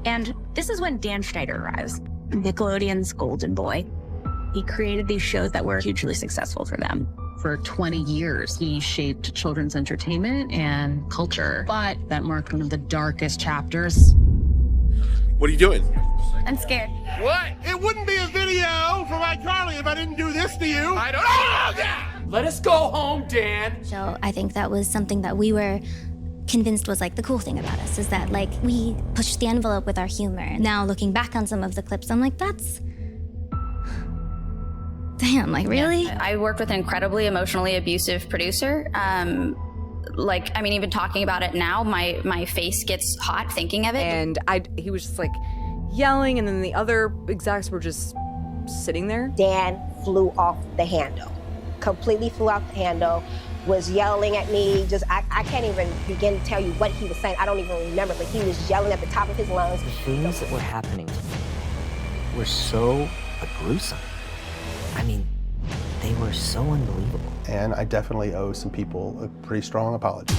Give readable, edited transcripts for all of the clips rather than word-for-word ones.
And this is when Dan Schneider arrives, Nickelodeon's golden boy. He created these shows that were hugely successful for them. For 20 years, he shaped children's entertainment and culture, but that marked one of the darkest chapters. What are you doing? I'm scared. What? It wouldn't be a video for iCarly if I didn't do this to you. I don't know. Let us go home, Dan. So I think that was something that we were convinced was like the cool thing about us, is that like we pushed the envelope with our humor. Now looking back on some of the clips, I'm like, that's, damn, like really? Yeah. I worked with an incredibly emotionally abusive producer. Even talking about it now, my face gets hot thinking of it. And he was just like yelling, and then the other execs were just sitting there. Dan flew off the handle, completely flew off the handle, was yelling at me. I can't even begin to tell you what he was saying. I don't even remember, but he was yelling at the top of his lungs. The things that were happening to me were so gruesome. I mean, they were so unbelievable. And I definitely owe some people a pretty strong apology.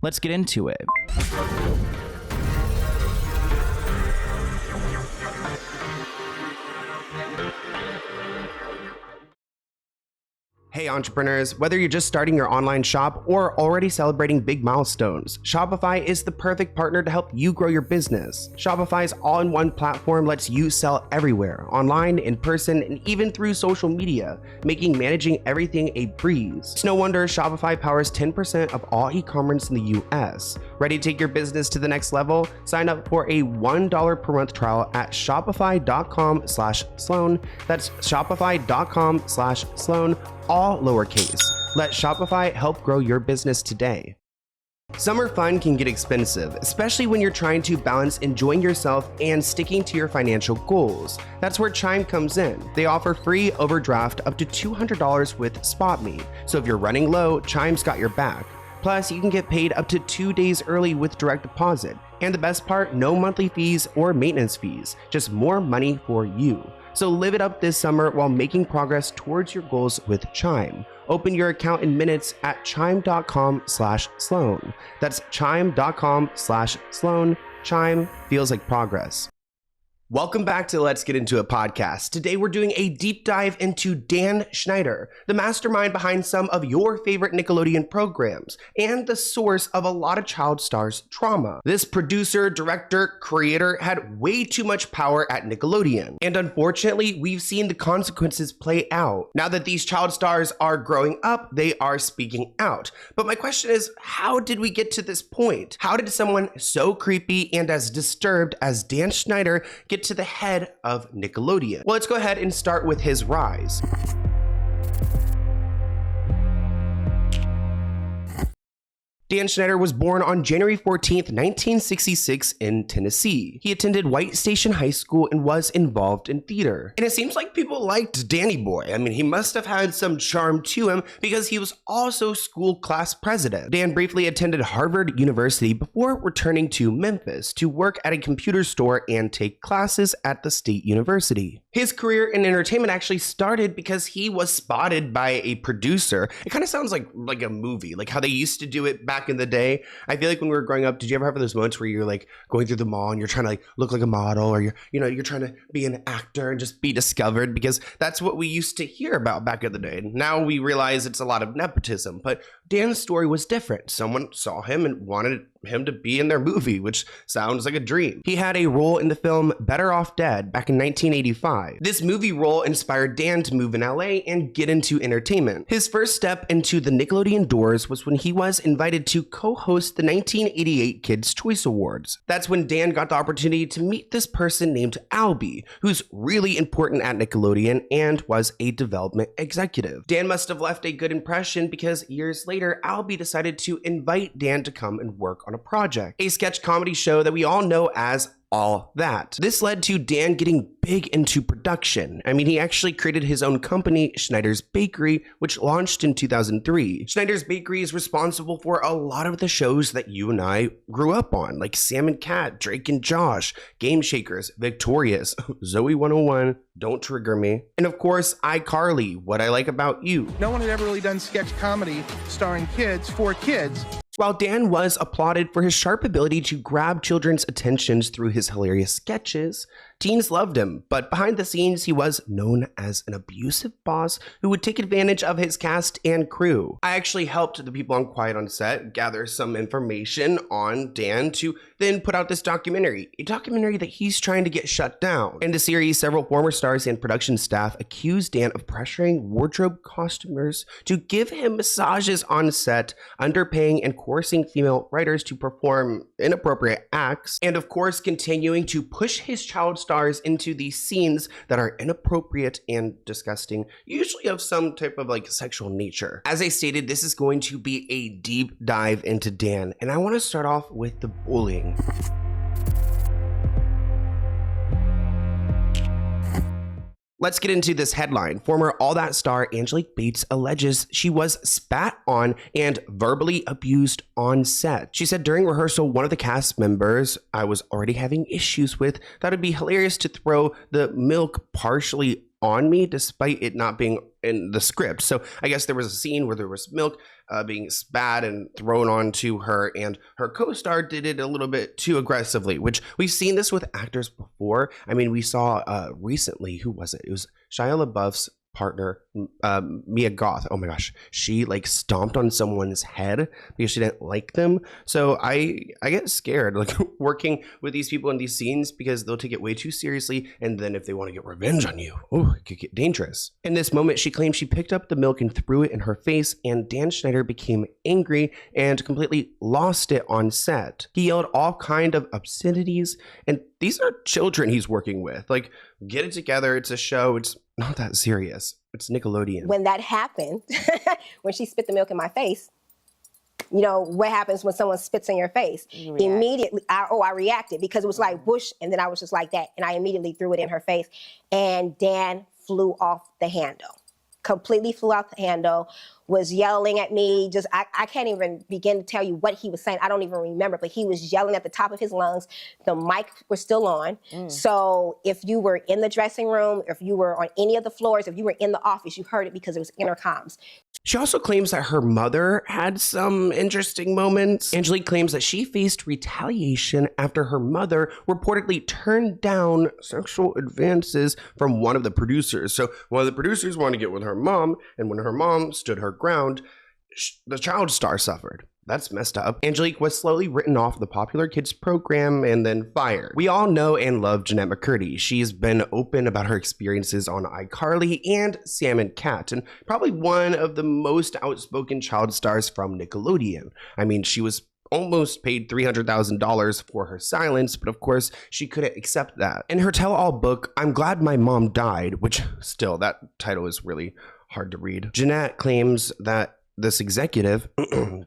Let's get into it. Hey entrepreneurs, whether you're just starting your online shop or already celebrating big milestones, Shopify is the perfect partner to help you grow your business. Shopify's all-in-one platform lets you sell everywhere, online, in person, and even through social media, making managing everything a breeze. It's no wonder Shopify powers 10% of all e-commerce in the US. Ready to take your business to the next level? Sign up for a $1 per month trial at shopify.com/Sloan. That's shopify.com/Sloan. All lowercase. Let Shopify help grow your business today. Summer fun can get expensive, especially when you're trying to balance enjoying yourself and sticking to your financial goals. That's where Chime comes in. They offer free overdraft up to $200 with SpotMe. So if you're running low, Chime's got your back. Plus, you can get paid up to 2 days early with direct deposit. And the best part, no monthly fees or maintenance fees, just more money for you. So live it up this summer while making progress towards your goals with Chime. Open your account in minutes at chime.com/Sloan. That's chime.com/Sloan. Chime feels like progress. Welcome back to Let's Get Into It podcast. Today we're doing a deep dive into Dan Schneider, the mastermind behind some of your favorite Nickelodeon programs and the source of a lot of child stars' trauma. This producer, director, creator had way too much power at Nickelodeon, and unfortunately we've seen the consequences play out. Now that these child stars are growing up, they are speaking out. But my question is, how did we get to this point? How did someone so creepy and as disturbed as Dan Schneider get to the head of Nickelodeon? Well, let's go ahead and start with his rise. Dan Schneider was born on January 14th, 1966 in Tennessee. He attended White Station High School and was involved in theater. And it seems like people liked Danny Boy. I mean, he must have had some charm to him because he was also school class president. Dan briefly attended Harvard University before returning to Memphis to work at a computer store and take classes at the State University. His career in entertainment actually started because he was spotted by a producer. It kind of sounds like a movie, like how they used to do it back in the day. I feel like when we were growing up, did you ever have those moments where you're like going through the mall and you're trying to like look like a model, or you're trying to be an actor and just be discovered? Because that's what we used to hear about back in the day. Now we realize it's a lot of nepotism, but Dan's story was different. Someone saw him and wanted him to be in their movie, which sounds like a dream. He had a role in the film Better Off Dead back in 1985. This movie role inspired Dan to move in LA and get into entertainment. His first step into the Nickelodeon doors was when he was invited to co-host the 1988 Kids' Choice Awards. That's when Dan got the opportunity to meet this person named Albie, who's really important at Nickelodeon and was a development executive. Dan must have left a good impression because years later, Albie decided to invite Dan to come and work on a project, a sketch comedy show that we all know as All That. This led to Dan getting big into production. I mean, he actually created his own company, Schneider's Bakery, which launched in 2003. Schneider's Bakery is responsible for a lot of the shows that you and I grew up on, like Sam and Cat, Drake and Josh, Game Shakers, Victorious, Zoe 101, Don't Trigger Me, and of course, iCarly, What I Like About You. No one had ever really done sketch comedy starring kids for kids. While Dan was applauded for his sharp ability to grab children's attentions through his hilarious sketches, teens loved him, but behind the scenes, he was known as an abusive boss who would take advantage of his cast and crew. I actually helped the people on Quiet on Set gather some information on Dan to then put out this documentary, a documentary that he's trying to get shut down. In the series, several former stars and production staff accused Dan of pressuring wardrobe costumers to give him massages on set, underpaying and coercing female writers to perform inappropriate acts, and of course continuing to push his child stars into these scenes that are inappropriate and disgusting, usually of some type of like sexual nature. As I stated, this is going to be a deep dive into Dan, and I want to start off with the bullying. Let's get into this headline. Former All That star Angelique Bates alleges she was spat on and verbally abused on set. She said during rehearsal, one of the cast members I was already having issues with thought it'd be hilarious to throw the milk partially on me despite it not being in the script. So I guess there was a scene where there was milk being spat and thrown onto her, and her co-star did it a little bit too aggressively, which we've seen this with actors before. I mean, we saw recently, who was it? It was Shia LaBeouf's partner, Mia Goth. Oh my gosh, she like stomped on someone's head because she didn't like them. So I get scared like working with these people in these scenes because they'll take it way too seriously, and then if they want to get revenge on you, oh, it could get dangerous. In this moment, she claimed she picked up the milk and threw it in her face, and Dan Schneider became angry and completely lost it on set. He yelled all kind of obscenities, and these are children he's working with. Like, get it together. It's a show. It's not that serious. It's Nickelodeon. When that happened, when she spit the milk in my face, you know, what happens when someone spits in your face? Immediately, I reacted because it was like whoosh, and then I was just like that. And I immediately threw it in her face. And Dan flew off the handle. Completely flew out the handle, was yelling at me. Just, I can't even begin to tell you what he was saying. I don't even remember, but he was yelling at the top of his lungs. The mic was still on. So if you were in the dressing room, if you were on any of the floors, if you were in the office, you heard it because it was intercoms. She also claims that her mother had some interesting moments. Angelique claims that she faced retaliation after her mother reportedly turned down sexual advances from one of the producers. So one of the producers wanted to get with her mom, and when her mom stood her ground, the child star suffered. That's messed up. Angelique was slowly written off the popular kids program and then fired. We all know and love Jeanette McCurdy. She's been open about her experiences on iCarly and Sam and Cat, and probably one of the most outspoken child stars from Nickelodeon. I mean, she was almost paid $300,000 for her silence, but of course she couldn't accept that. In her tell-all book, I'm Glad My Mom Died, which still, that title is really hard to read, Jeanette claims that this executive,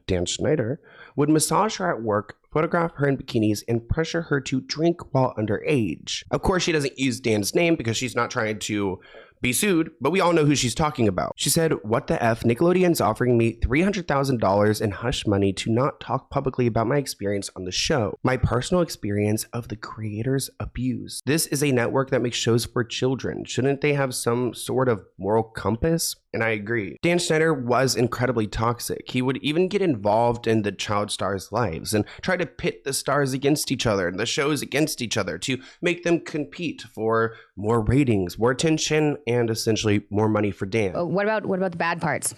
Dan Schneider, would massage her at work, photograph her in bikinis, and pressure her to drink while underage. Of course, she doesn't use Dan's name because she's not trying to be sued, but we all know who she's talking about. She said, "What the F? Nickelodeon's offering me $300,000 in hush money to not talk publicly about my experience on the show. My personal experience of the creator's abuse. This is a network that makes shows for children. Shouldn't they have some sort of moral compass?" And I agree. Dan Schneider was incredibly toxic. He would even get involved in the child stars' lives and try to pit the stars against each other and the shows against each other to make them compete for more ratings, more attention, and essentially more money for Dan. What about the bad parts?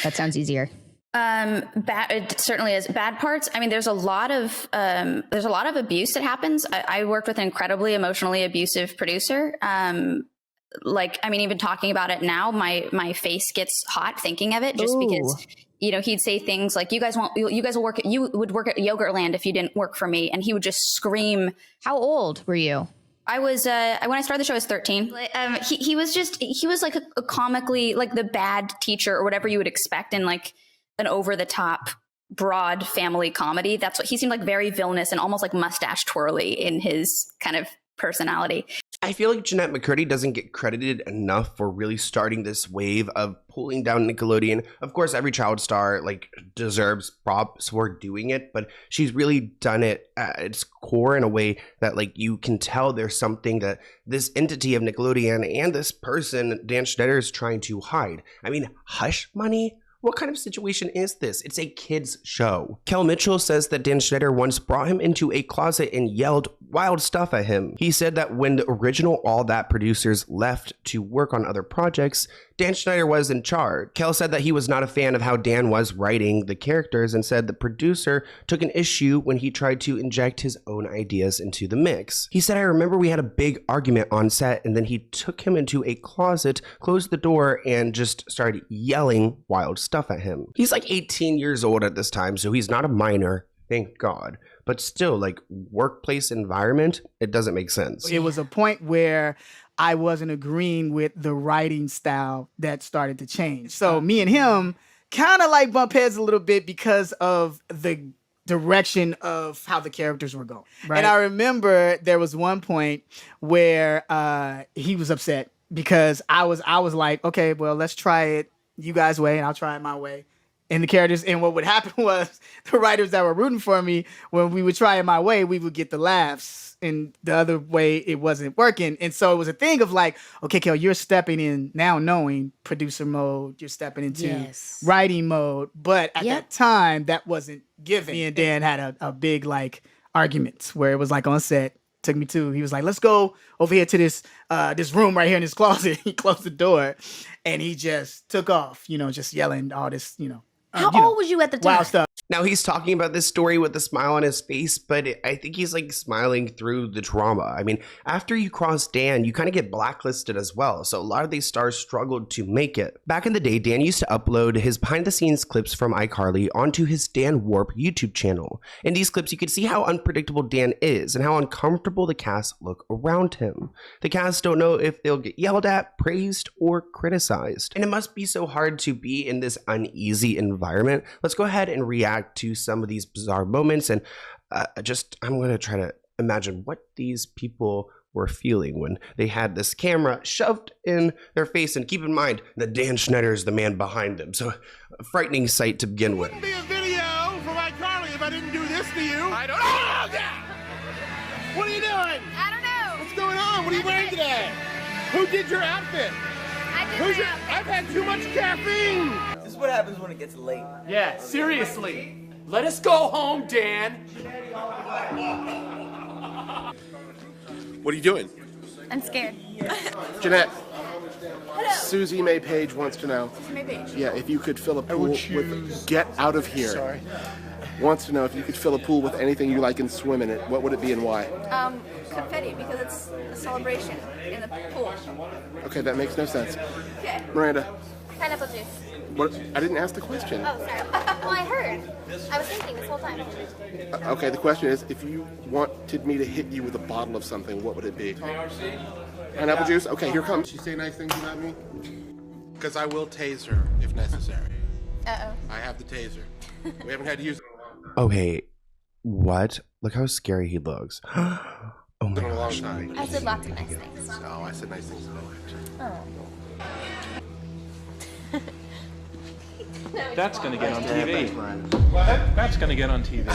That sounds easier. It certainly is. Bad parts. I mean, there's a lot of abuse that happens. I worked with an incredibly emotionally abusive producer. Even talking about it now, my face gets hot thinking of it, just because, you know, he'd say things like, you guys would work at Yogurtland if you didn't work for me. And he would just scream. How old were you? I was, when I started the show, I was 13. He was like a comically, like the bad teacher or whatever you would expect in like an over the top, broad family comedy. That's what he seemed like, very villainous and almost like mustache twirly in his kind of personality. I feel like Jeanette McCurdy doesn't get credited enough for really starting this wave of pulling down Nickelodeon. Of course, every child star like deserves props for doing it, but she's really done it at its core in a way that like you can tell there's something that this entity of Nickelodeon and this person, Dan Schneider, is trying to hide. I mean, hush money? What kind of situation is this? It's a kid's show. Kel Mitchell says that Dan Schneider once brought him into a closet and yelled wild stuff at him. He said that when the original All That producers left to work on other projects, Dan Schneider was in charge. Kel said that he was not a fan of how Dan was writing the characters and said the producer took an issue when he tried to inject his own ideas into the mix. He said, I remember we had a big argument on set and then he took him into a closet, closed the door, and just started yelling wild stuff at him. He's like 18 years old at this time, so he's not a minor, thank God. But still, like, workplace environment, it doesn't make sense. It was a point where I wasn't agreeing with the writing style that started to change. So me and him kind of like bump heads a little bit because of the direction of how the characters were going. Right. And I remember there was one point where he was upset because I was like, okay, well, let's try it you guys' way and I'll try it my way. And the characters, and what would happen was the writers that were rooting for me, when we would try it my way, we would get the laughs, and the other way it wasn't working. And so it was a thing of like, okay, Kel, you're stepping in now knowing producer mode, you're stepping into writing mode. But at that time, that wasn't given. Me and Dan had a big like argument where it was like on set, took me to, he was like, let's go over here to this room right here in this closet. He closed the door and he just took off, just yelling all this, How old was you at the time? Wild stuff. Now he's talking about this story with a smile on his face, but I think he's like smiling through the trauma. I mean, after you cross Dan, you kind of get blacklisted as well. So a lot of these stars struggled to make it. Back in the day, Dan used to upload his behind the scenes clips from iCarly onto his Dan Warp YouTube channel. In these clips, you could see how unpredictable Dan is and how uncomfortable the cast look around him. The cast don't know if they'll get yelled at, praised, or criticized. And it must be so hard to be in this uneasy environment. Let's go ahead and react to some of these bizarre moments, and I'm going to try to imagine what these people were feeling when they had this camera shoved in their face. And keep in mind that Dan Schneider is the man behind them, so a frightening sight to begin with. It wouldn't be a video from iCarly if I didn't do this to you. I don't know. What are you doing? I don't know. What's going on? What are you wearing today? Who did your outfit? I've had too much caffeine. This is what happens when it gets late. Yeah, seriously. Let us go home, Dan. What are you doing? I'm scared. Jeanette. Hello. Susie May Page wants to know. Susie May Page. Yeah, if you could fill a pool with... Get out of here. Sorry. Wants to know if you could fill a pool with anything you like and swim in it, what would it be and why? Confetti, because it's a celebration in the pool. Okay, that makes no sense. Okay. Miranda. Pineapple juice. What? I didn't ask the question. Oh, sorry. Well, I heard. I was thinking this whole time. Okay, the question is, if you wanted me to hit you with a bottle of something, what would it be? Pineapple juice? Okay, here comes. She say nice things about me? Because I will tase her if necessary. Uh-oh. I have the taser. We haven't had to use it in a long time. Oh, hey, what? Look how scary he looks. Oh my gosh. I said lots of nice things. Oh, I said nice things about her. Oh. That's going to get on TV. What? That's going to get on TV.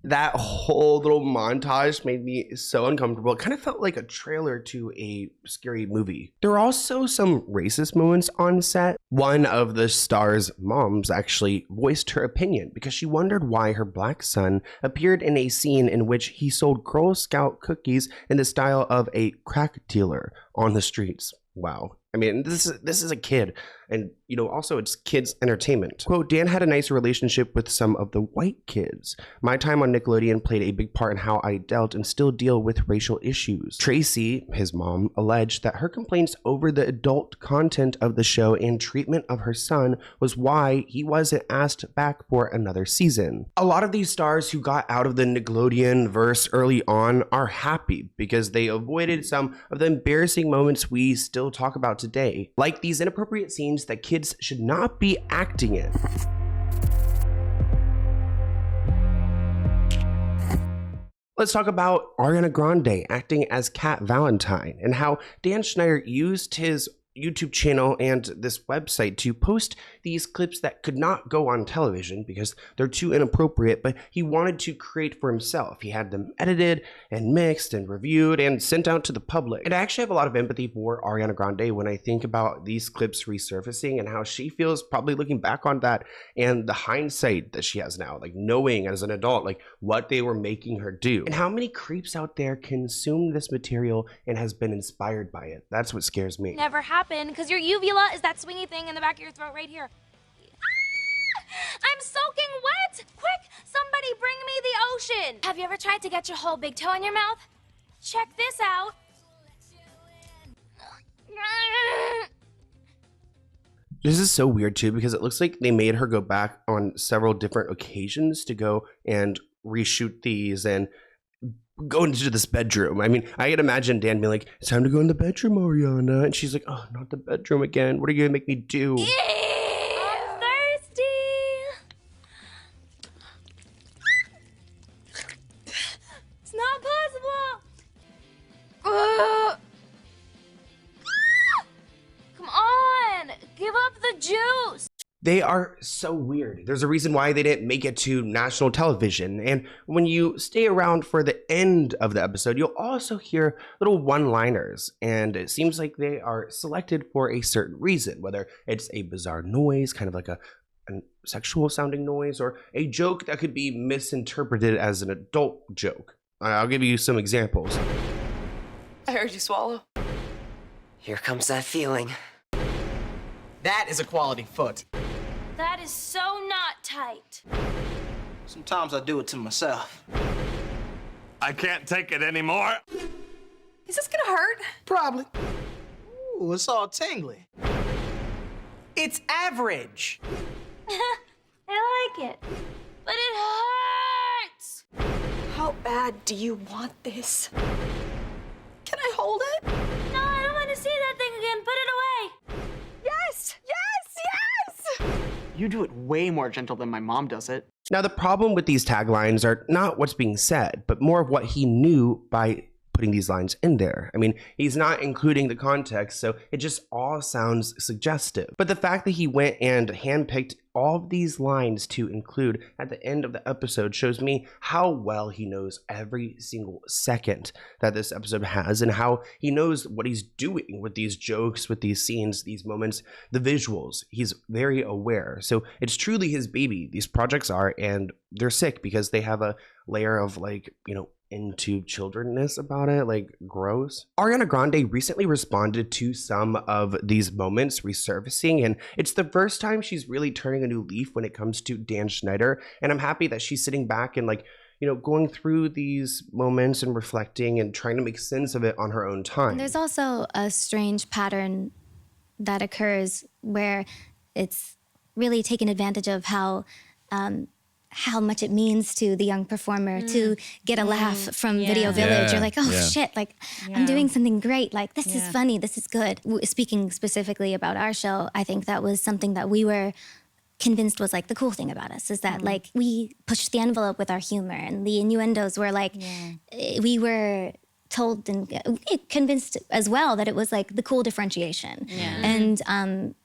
That whole little montage made me so uncomfortable. It kind of felt like a trailer to a scary movie. There were also some racist moments on set. One of the star's moms actually voiced her opinion because she wondered why her black son appeared in a scene in which he sold Girl Scout cookies in the style of a crack dealer on the streets. Wow. I mean, this is a kid, and also it's kids entertainment. Quote, Dan had a nice relationship with some of the white kids. My time on Nickelodeon played a big part in how I dealt and still deal with racial issues. Tracy, his mom, alleged that her complaints over the adult content of the show and treatment of her son was why he wasn't asked back for another season. A lot of these stars who got out of the Nickelodeon-verse early on are happy because they avoided some of the embarrassing moments we still talk about today, like these inappropriate scenes that kids should not be acting in. Let's talk about Ariana Grande acting as Cat Valentine and how Dan Schneider used his YouTube channel and this website to post these clips that could not go on television because they're too inappropriate, but he wanted to create for himself. He had them edited and mixed and reviewed and sent out to the public. And I actually have a lot of empathy for Ariana Grande when I think about these clips resurfacing and how she feels probably looking back on that and the hindsight that she has now, like knowing as an adult, like what they were making her do. And how many creeps out there consume this material and has been inspired by it. That's what scares me. Never happened, because your uvula is that swingy thing in the back of your throat right here. I'm soaking wet! Quick, somebody bring me the ocean! Have you ever tried to get your whole big toe in your mouth? Check this out. This is so weird too, because it looks like they made her go back on several different occasions to go and reshoot these and go into this bedroom. I mean, I can imagine Dan being like, it's time to go in the bedroom, Ariana. And she's like, oh, not the bedroom again. What are you gonna make me do? I'm thirsty! It's not possible! Come on! Give up the juice! They are so weird. There's a reason why they didn't make it to national television. And when you stay around for the end of the episode, you'll also hear little one-liners. And it seems like they are selected for a certain reason, whether it's a bizarre noise, kind of like a sexual sounding noise, or a joke that could be misinterpreted as an adult joke. I'll give you some examples. I heard you swallow. Here comes that feeling. That is a quality foot. That is so not tight. Sometimes I do it to myself. I can't take it anymore. Is this gonna hurt? Probably. Ooh, it's all tingly. It's average. I like it. But it hurts! How bad do you want this? Can I hold it? No, I don't want to see that thing again. Put it away. Yes! Yes! Yes! You do it way more gentle than my mom does it. Now, the problem with these taglines are not what's being said, but more of what he knew by putting these lines in there. I mean, he's not including the context, so it just all sounds suggestive. But the fact that he went and handpicked all of these lines to include at the end of the episode shows me how well he knows every single second that this episode has and how he knows what he's doing with these jokes, with these scenes, these moments, the visuals. He's very aware. So it's truly his baby. These projects are, and they're sick because they have a layer of like, you know, into childrenness about it, like gross. Ariana Grande recently responded to some of these moments resurfacing, and it's the first time she's really turning a new leaf when it comes to Dan Schneider, and I'm happy that she's sitting back and like, you know, going through these moments and reflecting and trying to make sense of it on her own time. There's also a strange pattern that occurs where it's really taken advantage of how much it means to the young performer to get a laugh from Video Village. You're like, oh shit, like I'm doing something great. Like this is funny, this is good. Speaking specifically about our show, I think that was something that we were convinced was like the cool thing about us is that like we pushed the envelope with our humor and the innuendos were like, we were told and convinced as well that it was like the cool differentiation. And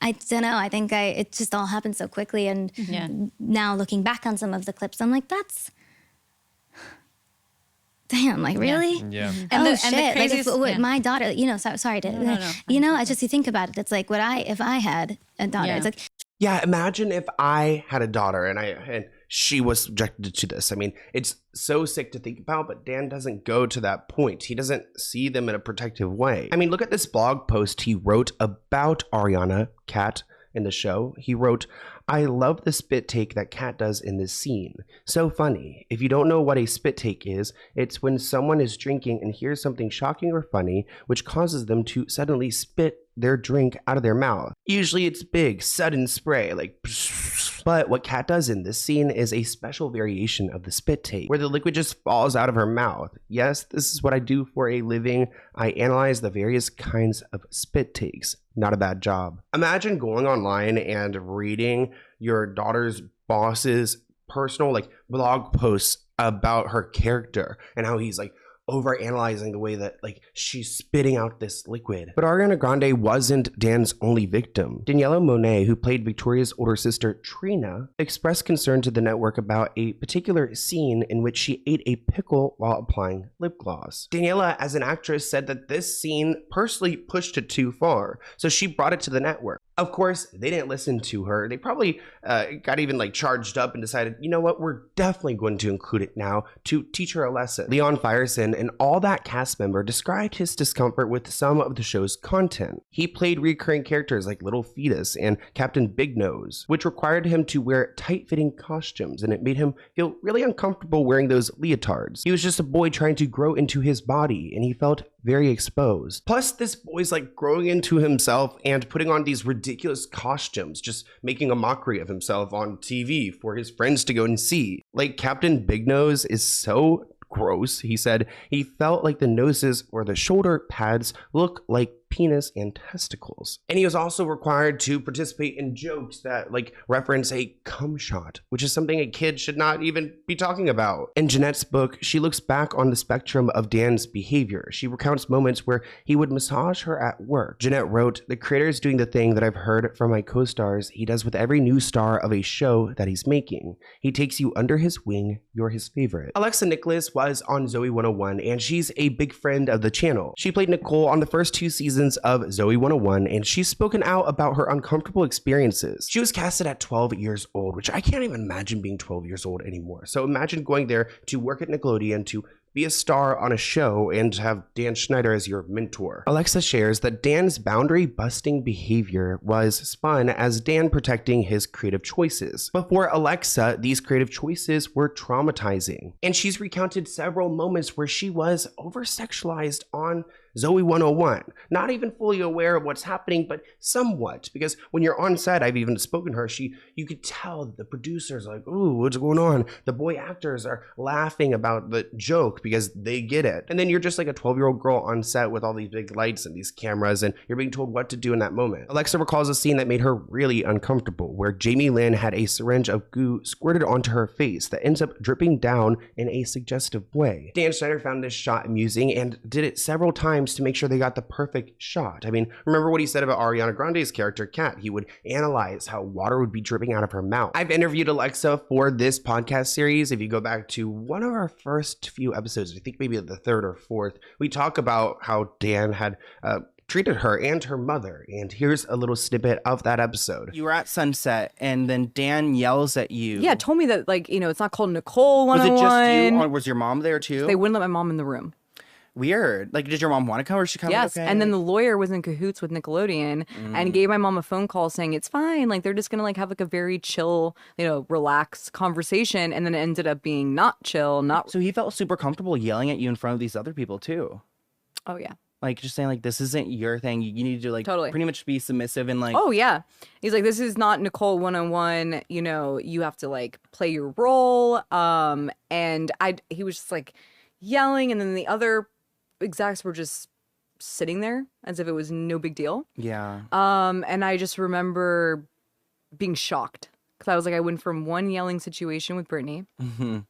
I don't know, I think it just all happened so quickly, and now looking back on some of the clips, I'm like, that's, damn, like really? Yeah. And shit, like if my daughter, you know, sorry to, you know, I just, you think about it, it's like, if I had a daughter, it's like. Yeah, imagine if I had a daughter and she was subjected to this. I mean, it's so sick to think about, but Dan doesn't go to that point. He doesn't see them in a protective way. I mean, look at this blog post he wrote about Ariana, Kat, in the show. He wrote, I love the spit take that Kat does in this scene. So funny. If you don't know what a spit take is, it's when someone is drinking and hears something shocking or funny, which causes them to suddenly spit their drink out of their mouth. Usually it's big, sudden spray, like psh. But what Kat does in this scene is a special variation of the spit take, where the liquid just falls out of her mouth. Yes, this is what I do for a living. I analyze the various kinds of spit takes. Not a bad job. Imagine going online and reading your daughter's boss's personal like blog posts about her character and how he's like overanalyzing the way that like she's spitting out this liquid. But Ariana Grande wasn't Dan's only victim. Daniela Monet, who played Victoria's older sister Trina, expressed concern to the network about a particular scene in which she ate a pickle while applying lip gloss. Daniela, as an actress, said that this scene personally pushed it too far, so she brought it to the network. Of course, they didn't listen to her. They probably got even like charged up and decided, you know what, we're definitely going to include it now to teach her a lesson. Leon Firesen, an All That cast member, described his discomfort with some of the show's content. He played recurring characters like Little Fetus and Captain Big Nose, which required him to wear tight-fitting costumes, and it made him feel really uncomfortable wearing those leotards. He was just a boy trying to grow into his body, and he felt very exposed. Plus, this boy's like growing into himself and putting on these ridiculous costumes, just making a mockery of himself on TV for his friends to go and see. Like, Captain Big Nose is so gross. He said he felt like the noses or the shoulder pads look like penis and testicles. And he was also required to participate in jokes that like reference a cum shot, which is something a kid should not even be talking about. In Jeanette's book, she looks back on the spectrum of Dan's behavior. She recounts moments where he would massage her at work. Jeanette wrote, "The creator is doing the thing that I've heard from my co-stars he does with every new star of a show that he's making. He takes you under his wing. You're his favorite." Alexa Nicholas was on Zoe 101, and she's a big friend of the channel. She played Nicole on the first 2 seasons of Zoe 101, and she's spoken out about her uncomfortable experiences. She was casted at 12 years old, which I can't even imagine being 12 years old anymore. So imagine going there to work at Nickelodeon to be a star on a show and have Dan Schneider as your mentor. Alexa shares that Dan's boundary-busting behavior was spun as Dan protecting his creative choices. But for Alexa, these creative choices were traumatizing. And she's recounted several moments where she was over-sexualized on Zoe 101, not even fully aware of what's happening, but somewhat, because when you're on set, I've even spoken to her, you could tell that the producers are like, ooh, what's going on? The boy actors are laughing about the joke because they get it. And then you're just like a 12-year-old girl on set with all these big lights and these cameras, and you're being told what to do in that moment. Alexa recalls a scene that made her really uncomfortable, where Jamie Lynn had a syringe of goo squirted onto her face that ends up dripping down in a suggestive way. Dan Schneider found this shot amusing and did it several times to make sure they got the perfect shot. I mean, remember what he said about Ariana Grande's character, Kat. He would analyze how water would be dripping out of her mouth. I've interviewed Alexa for this podcast series. If you go back to one of our first few episodes, I think maybe the 3rd or 4th, we talk about how Dan had treated her and her mother. And here's a little snippet of that episode. You were at Sunset, and then Dan yells at you. Yeah, told me that, like, you know, it's not called Nicole 101. Was it just you, or was your mom there too? They wouldn't let my mom in the room. Weird. Like, did your mom want to come, or she come? Yes, okay? And then the lawyer was in cahoots with Nickelodeon and gave my mom a phone call saying it's fine. Like, they're just gonna like have like a very chill, you know, relaxed conversation. And then it ended up being not chill, not. So he felt super comfortable yelling at you in front of these other people too. Oh yeah. Like, just saying like, this isn't your thing. You need to like pretty much be submissive and like. Oh yeah. He's like, this is not Nicole 101. You know, you have to like play your role. And he was just like yelling, and then the other execs were just sitting there as if it was no big deal. Yeah. And I just remember being shocked because I was like, I went from one yelling situation with Brittany, and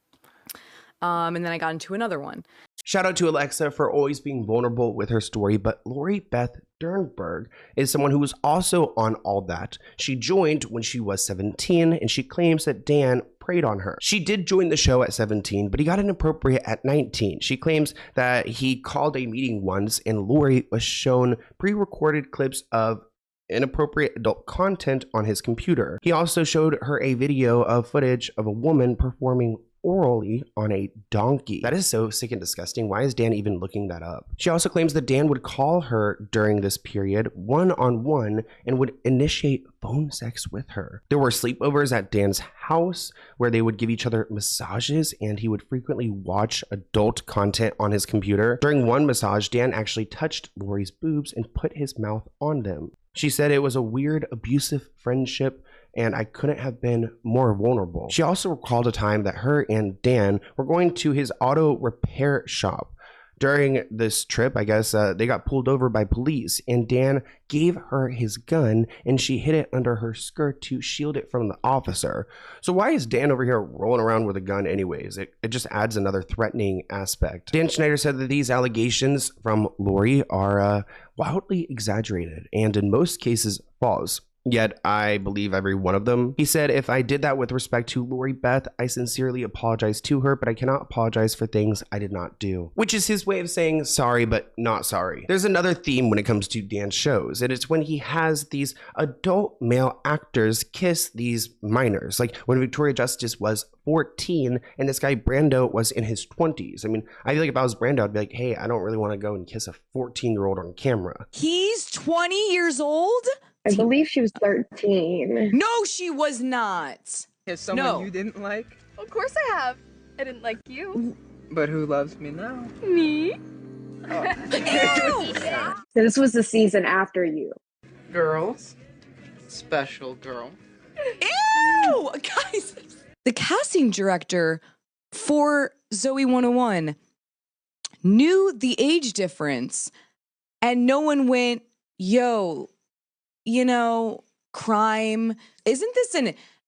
then I got into another one. Shout out to Alexa for always being vulnerable with her story, but Lori Beth Dernberg is someone who was also on All That. She joined when she was 17, and she claims that Dan preyed on her. She did join the show at 17, but he got inappropriate at 19. She claims that he called a meeting once, and Lori was shown pre-recorded clips of inappropriate adult content on his computer. He also showed her a video of footage of a woman performing orally on a donkey. That is so sick and disgusting. Why is Dan even looking that up? She also claims that Dan would call her during this period one-on-one and would initiate phone sex with her. There were sleepovers at Dan's house where they would give each other massages, and he would frequently watch adult content on his computer. During one massage, Dan actually touched Lori's boobs and put his mouth on them. She said it was a weird, abusive friendship, and I couldn't have been more vulnerable. She also recalled a time that her and Dan were going to his auto repair shop During this trip, I guess they got pulled over by police, and Dan gave her his gun and she hid it under her skirt to shield it from the officer. So why is Dan over here rolling around with a gun anyways? It just adds another threatening aspect. Dan Schneider said that these allegations from Lori are wildly exaggerated and in most cases false. Yet I believe every one of them. He said, if I did that with respect to Lori Beth, I sincerely apologize to her, but I cannot apologize for things I did not do. Which is his way of saying sorry, but not sorry. There's another theme when it comes to Dan's shows, and it's when he has these adult male actors kiss these minors. Like when Victoria Justice was 14 and this guy Brando was in his 20s. I mean, I feel like if I was Brando, I'd be like, hey, I don't really want to go and kiss a 14-year-old on camera. He's 20 years old? I believe she was 13. No, she was not. Is someone you didn't like? Of course I have. I didn't like you. But who loves me now? Me? Ew! This was the season after you. Girls. Special girl. Ew! Guys, the casting director for Zoe 101 knew the age difference and no one went, yo, you know, crime. Isn't this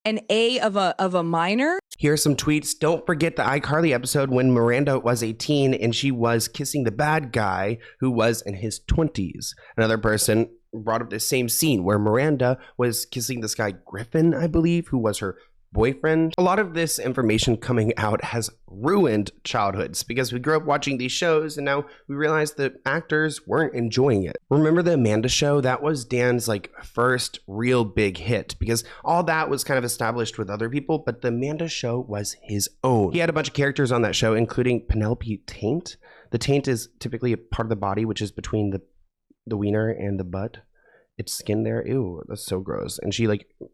an A of a minor? Here's some tweets. Don't forget the iCarly episode when Miranda was 18 and she was kissing the bad guy who was in his 20s. Another person brought up the same scene where Miranda was kissing this guy Griffin, I believe, who was her boyfriend. A lot of this information coming out has ruined childhoods because we grew up watching these shows and now we realize that actors weren't enjoying it. Remember the Amanda Show? That was Dan's first real big hit because all that was kind of established with other people, but the Amanda Show was his own. He had a bunch of characters on that show, including Penelope Taint. The taint is typically a part of the body which is between the wiener and the butt. It's skin there. Ew, that's so gross. And she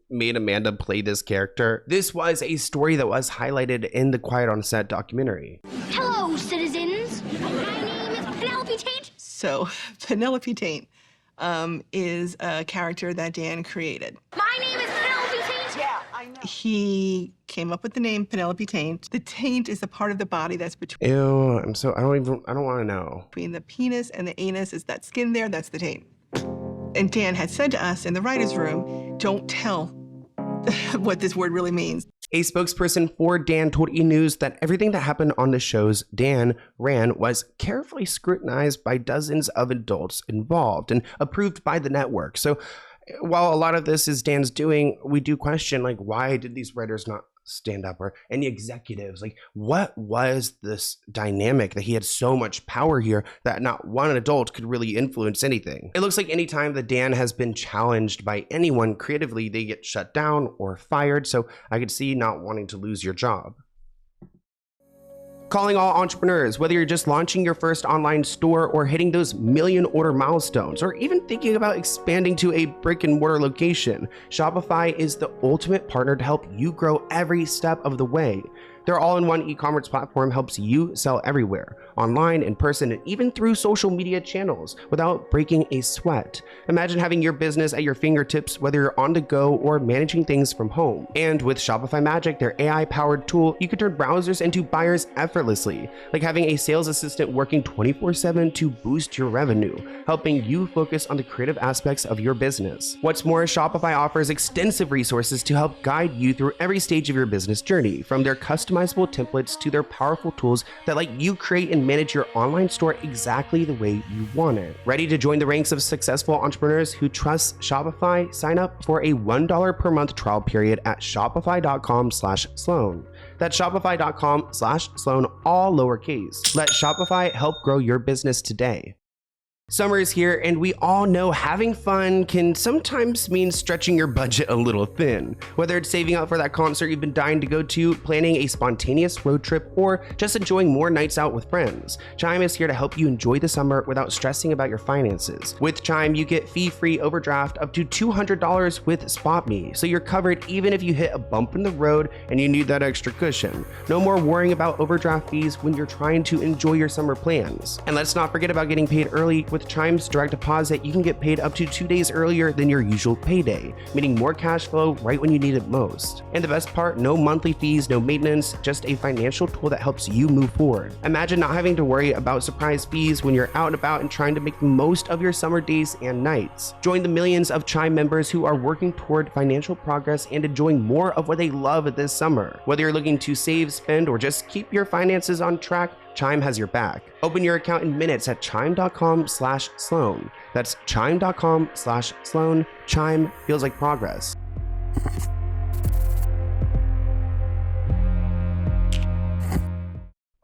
made Amanda play this character. This was a story that was highlighted in the Quiet on Set documentary. Hello, citizens. My name is Penelope Tate. So, Penelope Tate is a character that Dan created. My name is Penelope Tate. Yeah, I know. He came up with the name Penelope Taint. The taint is the part of the body that's between. Ew, I don't want to know. Between the penis and the anus is that skin there, that's the taint. And Dan had said to us in the writer's room, don't tell what this word really means. A spokesperson for Dan told E! News that everything that happened on the shows Dan ran was carefully scrutinized by dozens of adults involved and approved by the network. So while a lot of this is Dan's doing, we do question, why did these writers not stand up, or any executives? What was this dynamic that he had so much power here that not one adult could really influence anything? It looks like anytime that Dan has been challenged by anyone creatively, they get shut down or fired. So I could see not wanting to lose your job. Calling all entrepreneurs, whether you're just launching your first online store or hitting those million order milestones, or even thinking about expanding to a brick and mortar location, Shopify is the ultimate partner to help you grow every step of the way. Their all-in-one e-commerce platform helps you sell everywhere, online, in person, and even through social media channels without breaking a sweat. Imagine having your business at your fingertips, whether you're on the go or managing things from home. And with Shopify Magic, their AI-powered tool, you can turn browsers into buyers effortlessly, like having a sales assistant working 24/7 to boost your revenue, helping you focus on the creative aspects of your business. What's more, Shopify offers extensive resources to help guide you through every stage of your business journey, from their customizable templates to their powerful tools that let you create and manage your online store exactly the way you want it. Ready to join the ranks of successful entrepreneurs who trust Shopify? Sign up for a $1 per month trial period at shopify.com/Sloan. That's shopify.com/Sloan, all lowercase. Let Shopify help grow your business today. Summer is here, and we all know having fun can sometimes mean stretching your budget a little thin. Whether it's saving up for that concert you've been dying to go to, planning a spontaneous road trip, or just enjoying more nights out with friends, Chime is here to help you enjoy the summer without stressing about your finances. With Chime, you get fee-free overdraft up to $200 with SpotMe, so you're covered even if you hit a bump in the road and you need that extra cushion. No more worrying about overdraft fees when you're trying to enjoy your summer plans. And let's not forget about getting paid early with Chime's direct deposit, you can get paid up to 2 days earlier than your usual payday, meaning more cash flow right when you need it most. And the best part, no monthly fees, no maintenance, just a financial tool that helps you move forward. Imagine not having to worry about surprise fees when you're out and about and trying to make the most of your summer days and nights. Join the millions of Chime members who are working toward financial progress and enjoying more of what they love this summer. Whether you're looking to save, spend, or just keep your finances on track, Chime has your back. Open your account in minutes at chime.com/Sloan. That's chime.com/Sloan. Chime feels like progress.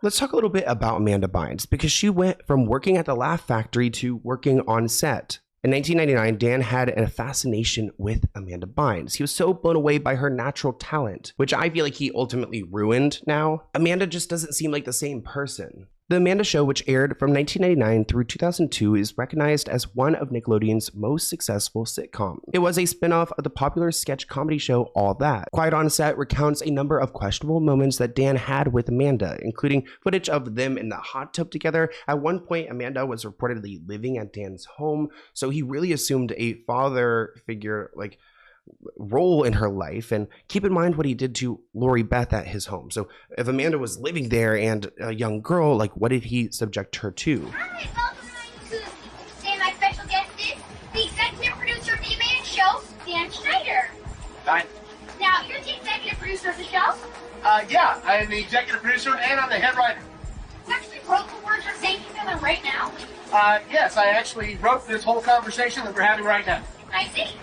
Let's talk a little bit about Amanda Bynes, because she went from working at the Laugh Factory to working on set. In 1999, Dan had a fascination with Amanda Bynes. He was so blown away by her natural talent, which I feel like he ultimately ruined now. Amanda just doesn't seem like the same person. The Amanda Show, which aired from 1999 through 2002, is recognized as one of Nickelodeon's most successful sitcoms. It was a spin-off of the popular sketch comedy show All That. Quiet on Set recounts a number of questionable moments that Dan had with Amanda, including footage of them in the hot tub together. At one point, Amanda was reportedly living at Dan's home, so he really assumed a father figure, role in her life. And keep in mind what he did to Lori Beth at his home. So if Amanda was living there and a young girl, what did he subject her to? Hi, welcome to and my special guest is the executive producer of the Amanda Show, Dan Schneider. Hi. Now, you're the executive producer of the show? Yeah, I am the executive producer and I'm the head writer. You actually wrote the words you're saying to them right now? Yes, I actually wrote this whole conversation that we're having right now. I see.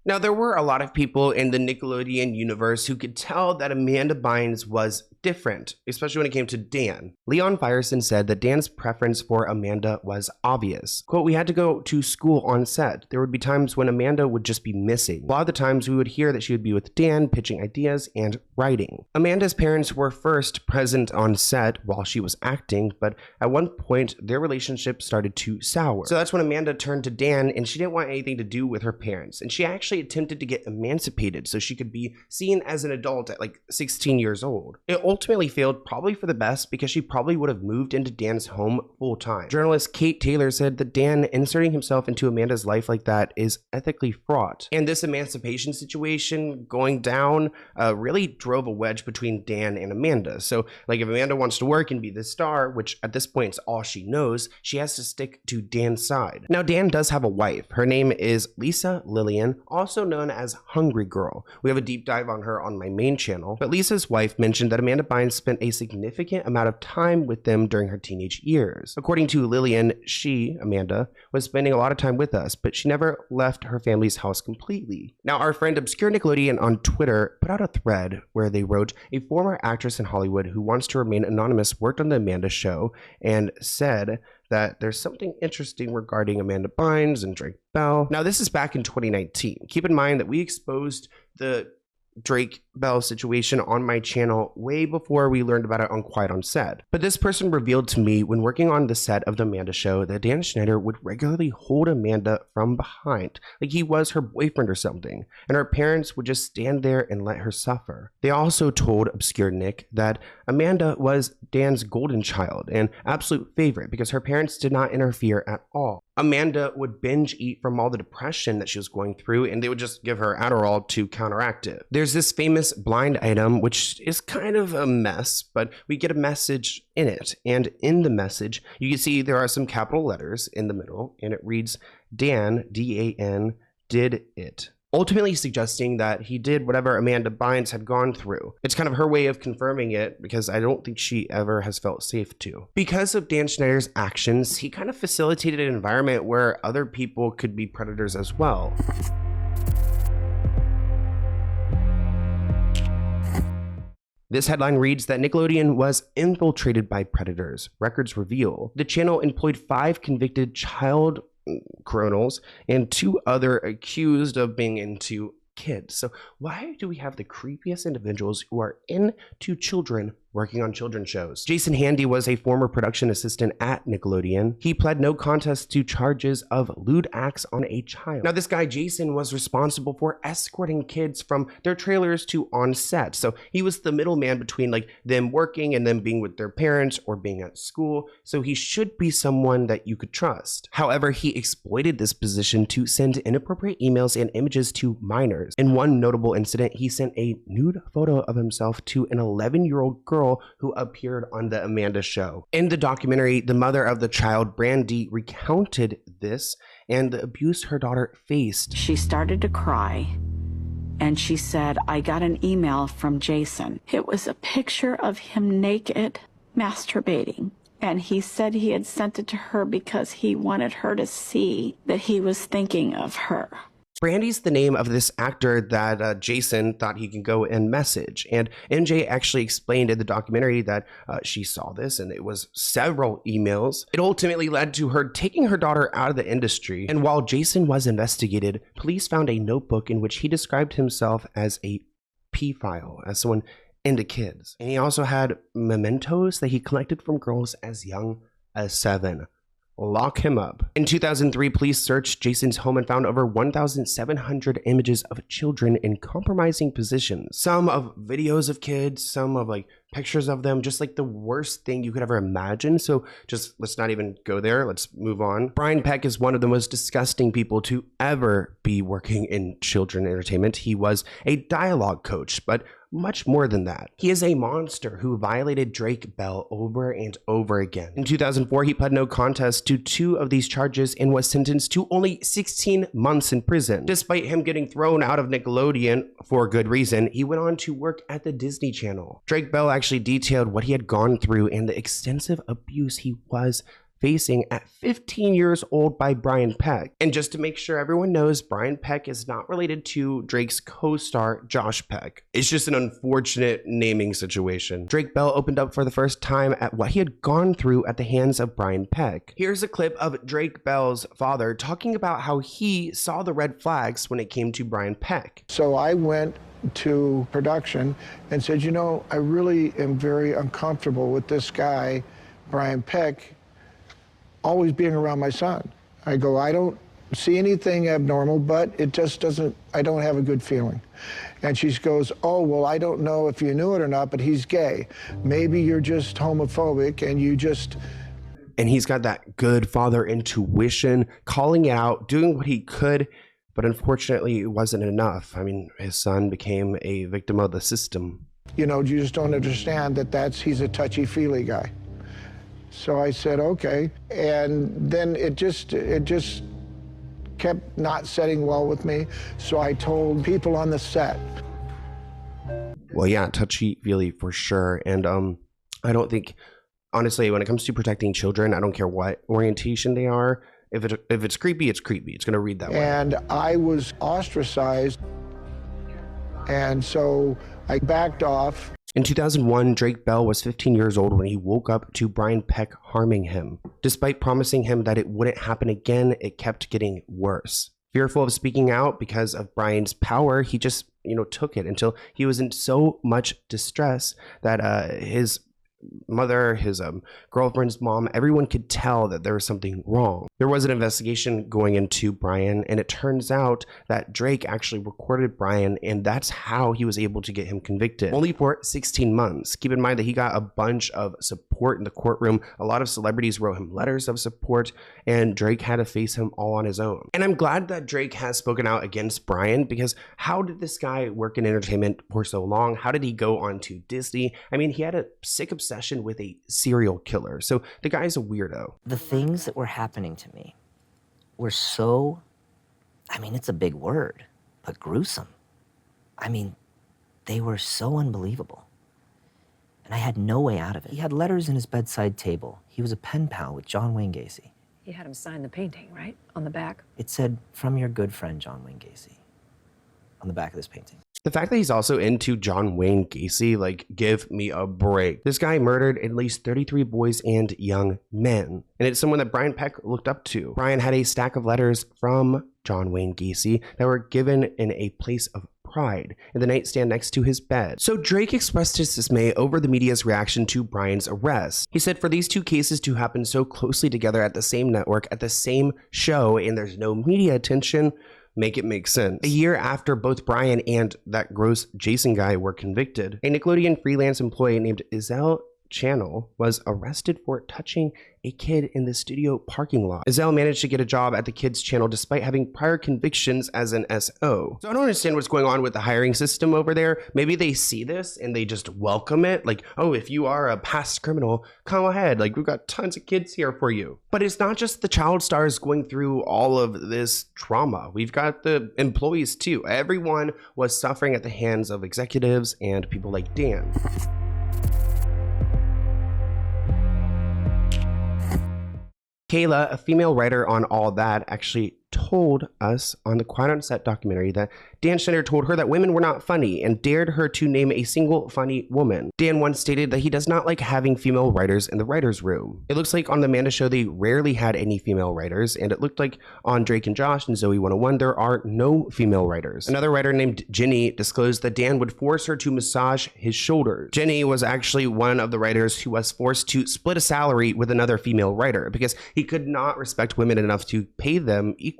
Now, there were a lot of people in the Nickelodeon universe who could tell that Amanda Bynes was different, especially when it came to Dan. Leon Firestone said that Dan's preference for Amanda was obvious. Quote, "We had to go to school on set. There would be times when Amanda would just be missing. A lot of the times we would hear that she would be with Dan, pitching ideas and writing." Amanda's parents were first present on set while she was acting, but at one point their relationship started to sour. So that's when Amanda turned to Dan, and she didn't want anything to do with her parents. And she actually attempted to get emancipated so she could be seen as an adult at 16 years old. It ultimately failed, probably for the best, because she probably would have moved into Dan's home full time. Journalist Kate Taylor said that Dan inserting himself into Amanda's life like that is ethically fraught. And this emancipation situation going down really drove a wedge between Dan and Amanda. So if Amanda wants to work and be the star, which at this point is all she knows, she has to stick to Dan's side. Now, Dan does have a wife. Her name is Lisa Lillian, also known as Hungry Girl. We have a deep dive on her on my main channel. But Lisa's wife mentioned that Amanda Bynes spent a significant amount of time with them during her teenage years. According to Lillian, she, Amanda, was spending a lot of time with us, but she never left her family's house completely. Now, our friend Obscure Nickelodeon on Twitter put out a thread where they wrote, "A former actress in Hollywood who wants to remain anonymous worked on the Amanda Show and said that there's something interesting regarding Amanda Bynes and Drake Bell." Now, this is back in 2019. Keep in mind that we exposed the Drake Bell situation on my channel way before we learned about it on Quiet on Set. But this person revealed to me when working on the set of the Amanda Show that Dan Schneider would regularly hold Amanda from behind, like he was her boyfriend or something, and her parents would just stand there and let her suffer. They also told Obscure Nick that Amanda was Dan's golden child and absolute favorite because her parents did not interfere at all. Amanda would binge eat from all the depression that she was going through, and they would just give her Adderall to counteract it. There's this famous blind item, which is kind of a mess, but we get a message in it. And in the message, you can see there are some capital letters in the middle, and it reads, Dan, D-A-N, did it. Ultimately suggesting that he did whatever Amanda Bynes had gone through. It's kind of her way of confirming it because I don't think she ever has felt safe to. Because of Dan Schneider's actions, he kind of facilitated an environment where other people could be predators as well. This headline reads that Nickelodeon was infiltrated by predators. Records reveal the channel employed 5 convicted child criminals and 2 other accused of being into kids. So why do we have the creepiest individuals who are into children working on children's shows. Jason Handy was a former production assistant at Nickelodeon. He pled no contest to charges of lewd acts on a child. Now, this guy Jason was responsible for escorting kids from their trailers to on set. So he was the middleman between like them working and them being with their parents or being at school. So he should be someone that you could trust. However, he exploited this position to send inappropriate emails and images to minors. In one notable incident, he sent a nude photo of himself to an 11-year-old girl who appeared on the Amanda Show. In the documentary, the mother of the child, Brandy, recounted this and the abuse her daughter faced. She started to cry and she said, "I got an email from Jason. It was a picture of him naked, masturbating. And he said he had sent it to her because he wanted her to see that he was thinking of her." Brandy's the name of this actor that Jason thought he could go and message. And MJ actually explained in the documentary that she saw this and it was several emails. It ultimately led to her taking her daughter out of the industry. And while Jason was investigated, police found a notebook in which he described himself as a pedophile, as someone into kids. And he also had mementos that he collected from girls as young as 7. Lock him up. In 2003, police searched Jason's home and found over 1,700 images of children in compromising positions. Some of videos of kids, some of like pictures of them, just like the worst thing you could ever imagine. So just let's not even go there. Let's move on. Brian Peck is one of the most disgusting people to ever be working in children entertainment. He was a dialogue coach, but much more than that. He is a monster who violated Drake Bell over and over again. In 2004, he pled no contest to 2 of these charges and was sentenced to only 16 months in prison. Despite him getting thrown out of Nickelodeon for good reason, he went on to work at the Disney Channel. Drake Bell actually detailed what he had gone through and the extensive abuse he was facing at 15 years old by Brian Peck. And just to make sure everyone knows, Brian Peck is not related to Drake's co-star Josh Peck. It's just an unfortunate naming situation. Drake Bell opened up for the first time at what he had gone through at the hands of Brian Peck. Here's a clip of Drake Bell's father talking about how he saw the red flags when it came to Brian Peck. So I went to production and said, you know, I really am very uncomfortable with this guy, Brian Peck, always being around my son. I go, I don't see anything abnormal, but it just doesn't, I don't have a good feeling. And she goes, oh, well, I don't know if you knew it or not, but he's gay. Maybe you're just homophobic and you just... And he's got that good father intuition, calling it out, doing what he could, but unfortunately it wasn't enough. I mean, his son became a victim of the system. You know, you just don't understand that he's a touchy-feely guy. So I said, okay. And then it just kept not setting well with me. So I told people on the set. Well, yeah, touchy-feely for sure. And I don't think, honestly, when it comes to protecting children, I don't care what orientation they are. If it's creepy, it's creepy. It's going to read that way. And I was ostracized. And so I backed off. In 2001, Drake Bell was 15 years old when he woke up to Brian Peck harming him. Despite promising him that it wouldn't happen again, it kept getting worse. Fearful of speaking out because of Brian's power, he just, took it until he was in so much distress that his mother, his girlfriend's mom, everyone could tell that there was something wrong. There was an investigation going into Brian, and it turns out that Drake actually recorded Brian, and that's how he was able to get him convicted. Only for 16 months. Keep in mind that he got a bunch of support in the courtroom. A lot of celebrities wrote him letters of support, and Drake had to face him all on his own. And I'm glad that Drake has spoken out against Brian, because how did this guy work in entertainment for so long? How did he go on to Disney? I mean, he had a sick obsession with a serial killer. So the guy's a weirdo. The things that were happening to me were so, it's a big word, but gruesome. They were so unbelievable. And I had no way out of it. He had letters in his bedside table. He was a pen pal with John Wayne Gacy. You had him sign the painting, right? On the back? It said, "From your good friend, John Wayne Gacy," on the back of this painting. The fact that he's also into John Wayne Gacy, give me a break. This guy murdered at least 33 boys and young men. And it's someone that Brian Peck looked up to. Brian had a stack of letters from John Wayne Gacy that were given in a place of pride in the nightstand next to his bed. So Drake expressed his dismay over the media's reaction to Brian's arrest. He said for these two cases to happen so closely together at the same network, at the same show, and there's no media attention, make it make sense. A year after both Brian and that gross Jason guy were convicted, a Nickelodeon freelance employee named Izelle Channel was arrested for touching a kid in the studio parking lot. Izelle managed to get a job at the kids channel despite having prior convictions as an SO. So I don't understand what's going on with the hiring system over there. Maybe they see this and they just welcome it. Like, oh, if you are a past criminal, come ahead. Like, we've got tons of kids here for you. But it's not just the child stars going through all of this trauma. We've got the employees too. Everyone was suffering at the hands of executives and people like Dan. Kayla, a female writer on All That, actually told us on the Quiet on Set documentary that Dan Schneider told her that women were not funny and dared her to name a single funny woman. Dan once stated that he does not like having female writers in the writer's room. It looks like on the Amanda show they rarely had any female writers, and it looked like on Drake and Josh and Zoe 101 there are no female writers. Another writer named Jenny disclosed that Dan would force her to massage his shoulders. Jenny was actually one of the writers who was forced to split a salary with another female writer because he could not respect women enough to pay them equally.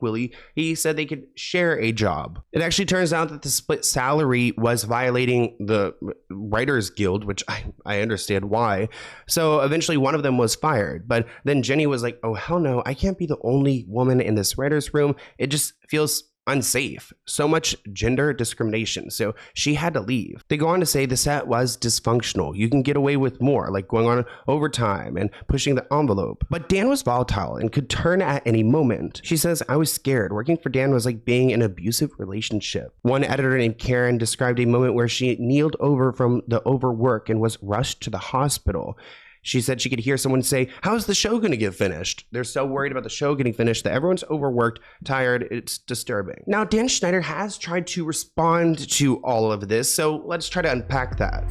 He said they could share a job. It actually turns out that the split salary was violating the Writers Guild, which I understand why. So eventually one of them was fired. But then Jenny was like, oh, hell no, I can't be the only woman in this writer's room. It just feels unsafe. So much gender discrimination. So she had to leave. They go on to say the set was dysfunctional. You can get away with more, like going on overtime and pushing the envelope. But Dan was volatile and could turn at any moment. She says, I was scared. Working for Dan was like being in an abusive relationship. One editor named Karen described a moment where she kneeled over from the overwork and was rushed to the hospital. She said she could hear someone say, how's the show going to get finished? They're so worried about the show getting finished that everyone's overworked, tired. It's disturbing. Now, Dan Schneider has tried to respond to all of this, so let's try to unpack that.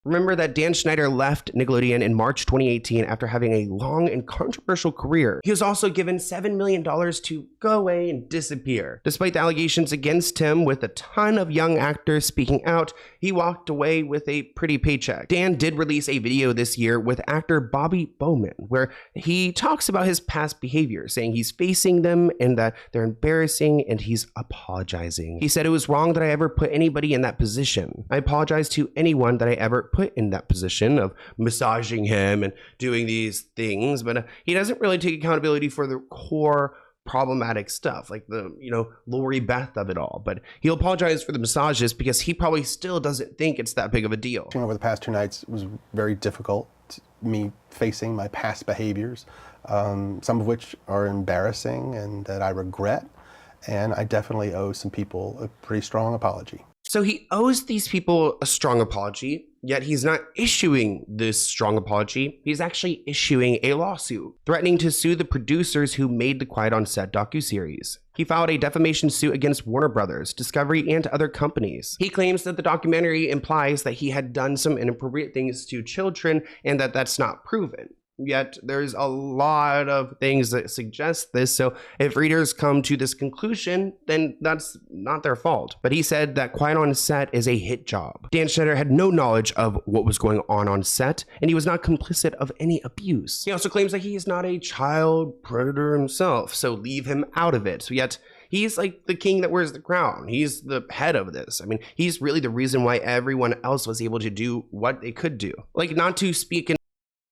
Remember that Dan Schneider left Nickelodeon in March 2018 after having a long and controversial career. He was also given $7 million to go away and disappear. Despite the allegations against him, with a ton of young actors speaking out, he walked away with a pretty paycheck. Dan did release a video this year with actor Bobby Bowman, where he talks about his past behavior, saying he's facing them and that they're embarrassing and he's apologizing. He said, it was wrong that I ever put anybody in that position. I apologize to anyone that I ever put in that position of massaging him and doing these things, but he doesn't really take accountability for the core problematic stuff, like the, Lori Beth of it all. But he'll apologize for the massages because he probably still doesn't think it's that big of a deal. Over the past 2 nights, it was very difficult, me facing my past behaviors, some of which are embarrassing and that I regret, and I definitely owe some people a pretty strong apology. So he owes these people a strong apology, yet he's not issuing this strong apology. He's actually issuing a lawsuit, threatening to sue the producers who made the Quiet on Set docuseries. He filed a defamation suit against Warner Brothers, Discovery, and other companies. He claims that the documentary implies that he had done some inappropriate things to children and that that's not proven. Yet there's a lot of things that suggest this, so if readers come to this conclusion, then that's not their fault. But he said that Quiet on Set is a hit job. Dan Schneider had no knowledge of what was going on set, and he was not complicit of any abuse. He also claims that he is not a child predator himself, so leave him out of it. So yet he's like the king that wears the crown. He's the head of this. I mean, he's really the reason why everyone else was able to do what they could do. Like, not to speak in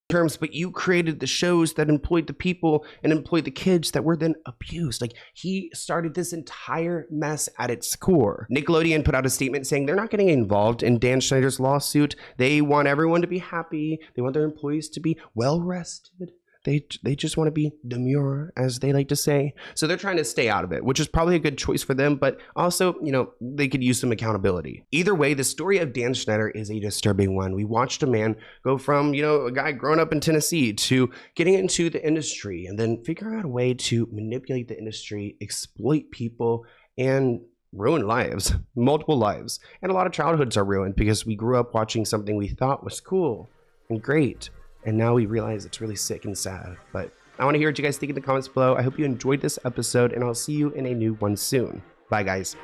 terms, but you created the shows that employed the people and employed the kids that were then abused. Like, he started this entire mess at its core. Nickelodeon put out a statement saying they're not getting involved in Dan Schneider's lawsuit. They want everyone to be happy. They want their employees to be well rested. They just want to be demure, as they like to say. So they're trying to stay out of it, which is probably a good choice for them, but also, they could use some accountability. Either way, the story of Dan Schneider is a disturbing one. We watched a man go from, a guy growing up in Tennessee to getting into the industry and then figuring out a way to manipulate the industry, exploit people, and ruin lives, multiple lives. And a lot of childhoods are ruined because we grew up watching something we thought was cool and great. And now we realize it's really sick and sad, but I want to hear what you guys think in the comments below. I hope you enjoyed this episode, and I'll see you in a new one soon. Bye, guys.